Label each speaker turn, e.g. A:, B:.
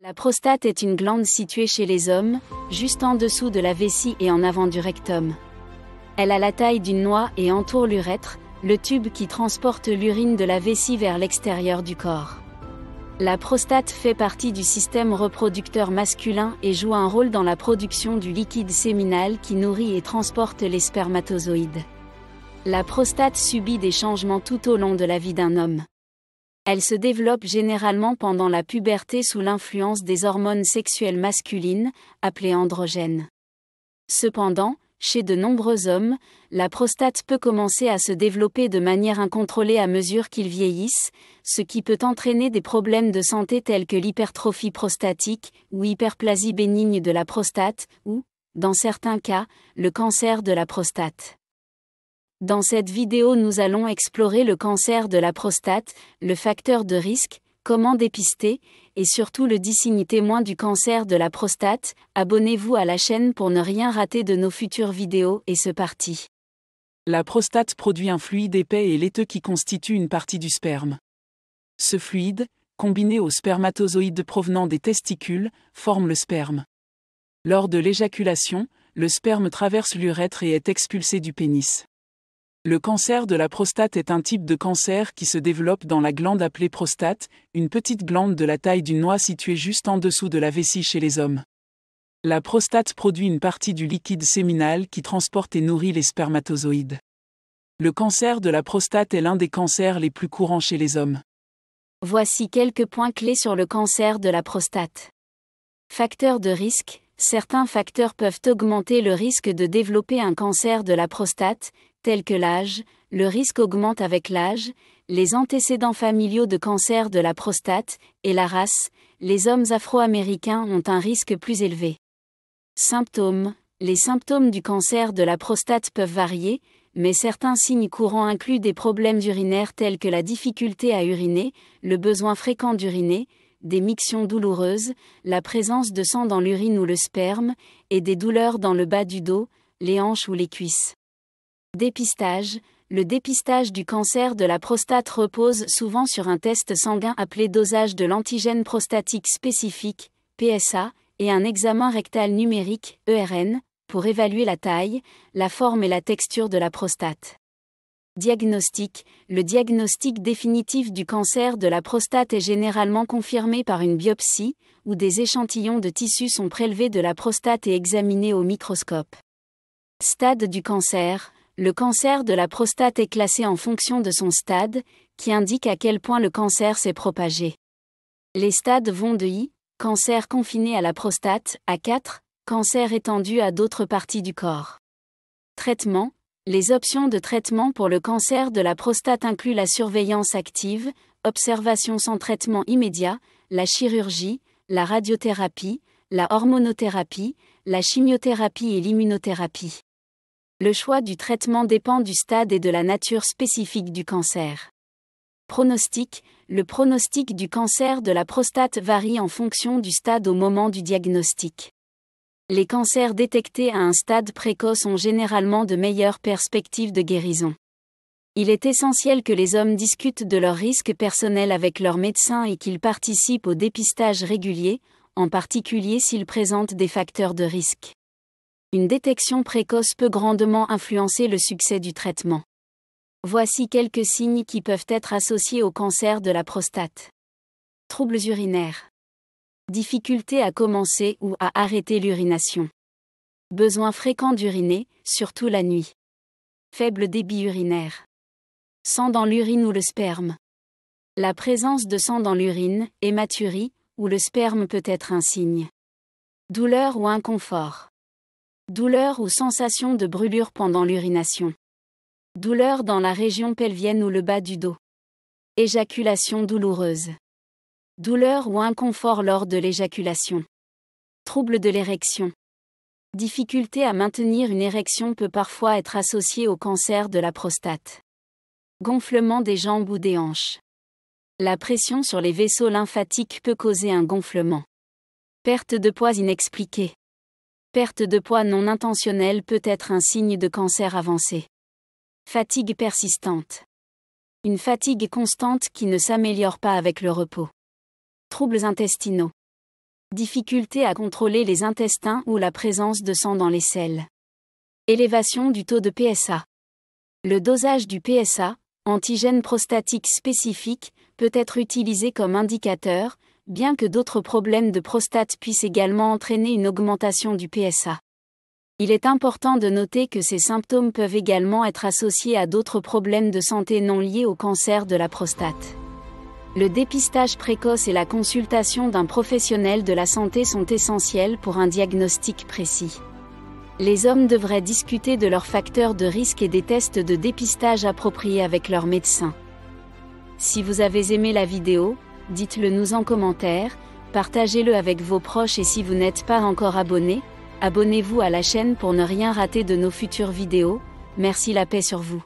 A: La prostate est une glande située chez les hommes, juste en dessous de la vessie et en avant du rectum. Elle a la taille d'une noix et entoure l'urètre, le tube qui transporte l'urine de la vessie vers l'extérieur du corps. La prostate fait partie du système reproducteur masculin et joue un rôle dans la production du liquide séminal qui nourrit et transporte les spermatozoïdes. La prostate subit des changements tout au long de la vie d'un homme. Elle se développe généralement pendant la puberté sous l'influence des hormones sexuelles masculines, appelées androgènes. Cependant, chez de nombreux hommes, la prostate peut commencer à se développer de manière incontrôlée à mesure qu'ils vieillissent, ce qui peut entraîner des problèmes de santé tels que l'hypertrophie prostatique, ou hyperplasie bénigne de la prostate, ou, dans certains cas, le cancer de la prostate. Dans cette vidéo nous allons explorer le cancer de la prostate, le facteur de risque, comment dépister, et surtout le signe témoin du cancer de la prostate. Abonnez-vous à la chaîne pour ne rien rater de nos futures vidéos et c'est parti.
B: La prostate produit un fluide épais et laiteux qui constitue une partie du sperme. Ce fluide, combiné aux spermatozoïdes provenant des testicules, forme le sperme. Lors de l'éjaculation, le sperme traverse l'urètre et est expulsé du pénis. Le cancer de la prostate est un type de cancer qui se développe dans la glande appelée prostate, une petite glande de la taille d'une noix située juste en dessous de la vessie chez les hommes. La prostate produit une partie du liquide séminal qui transporte et nourrit les spermatozoïdes. Le cancer de la prostate est l'un des cancers les plus courants chez les hommes.
A: Voici quelques points clés sur le cancer de la prostate. Facteurs de risque. Certains facteurs peuvent augmenter le risque de développer un cancer de la prostate, tels que l'âge. Le risque augmente avec l'âge, les antécédents familiaux de cancer de la prostate, et la race. Les hommes afro-américains ont un risque plus élevé. Symptômes. Les symptômes du cancer de la prostate peuvent varier, mais certains signes courants incluent des problèmes urinaires tels que la difficulté à uriner, le besoin fréquent d'uriner, des mictions douloureuses, la présence de sang dans l'urine ou le sperme, et des douleurs dans le bas du dos, les hanches ou les cuisses. Dépistage. Le dépistage du cancer de la prostate repose souvent sur un test sanguin appelé dosage de l'antigène prostatique spécifique, PSA, et un examen rectal numérique, ERN, pour évaluer la taille, la forme et la texture de la prostate. Diagnostic. Le diagnostic définitif du cancer de la prostate est généralement confirmé par une biopsie, où des échantillons de tissu sont prélevés de la prostate et examinés au microscope. Stade du cancer. Le cancer de la prostate est classé en fonction de son stade, qui indique à quel point le cancer s'est propagé. Les stades vont de I, cancer confiné à la prostate, à 4, cancer étendu à d'autres parties du corps. Traitement. Les options de traitement pour le cancer de la prostate incluent la surveillance active, observation sans traitement immédiat, la chirurgie, la radiothérapie, la hormonothérapie, la chimiothérapie et l'immunothérapie. Le choix du traitement dépend du stade et de la nature spécifique du cancer. Pronostic. Le pronostic du cancer de la prostate varie en fonction du stade au moment du diagnostic. Les cancers détectés à un stade précoce ont généralement de meilleures perspectives de guérison. Il est essentiel que les hommes discutent de leurs risques personnels avec leur médecin et qu'ils participent au dépistage régulier, en particulier s'ils présentent des facteurs de risque. Une détection précoce peut grandement influencer le succès du traitement. Voici quelques signes qui peuvent être associés au cancer de la prostate. Troubles urinaires. Difficulté à commencer ou à arrêter l'urination. Besoin fréquent d'uriner, surtout la nuit. Faible débit urinaire. Sang dans l'urine ou le sperme. La présence de sang dans l'urine, hématurie, ou le sperme peut être un signe. Douleur ou inconfort. Douleur ou sensation de brûlure pendant l'urination. Douleur dans la région pelvienne ou le bas du dos. Éjaculation douloureuse. Douleur ou inconfort lors de l'éjaculation. Trouble de l'érection. Difficulté à maintenir une érection peut parfois être associée au cancer de la prostate. Gonflement des jambes ou des hanches. La pression sur les vaisseaux lymphatiques peut causer un gonflement. Perte de poids inexpliquée. Perte de poids non intentionnelle peut être un signe de cancer avancé. Fatigue persistante. Une fatigue constante qui ne s'améliore pas avec le repos. Troubles intestinaux. Difficulté à contrôler les intestins ou la présence de sang dans les selles. Élévation du taux de PSA. Le dosage du PSA, antigène prostatique spécifique, peut être utilisé comme indicateur, bien que d'autres problèmes de prostate puissent également entraîner une augmentation du PSA. Il est important de noter que ces symptômes peuvent également être associés à d'autres problèmes de santé non liés au cancer de la prostate. Le dépistage précoce et la consultation d'un professionnel de la santé sont essentiels pour un diagnostic précis. Les hommes devraient discuter de leurs facteurs de risque et des tests de dépistage appropriés avec leur médecin. Si vous avez aimé la vidéo, dites-le nous en commentaire, partagez-le avec vos proches et si vous n'êtes pas encore abonné, abonnez-vous à la chaîne pour ne rien rater de nos futures vidéos. Merci, la paix sur vous.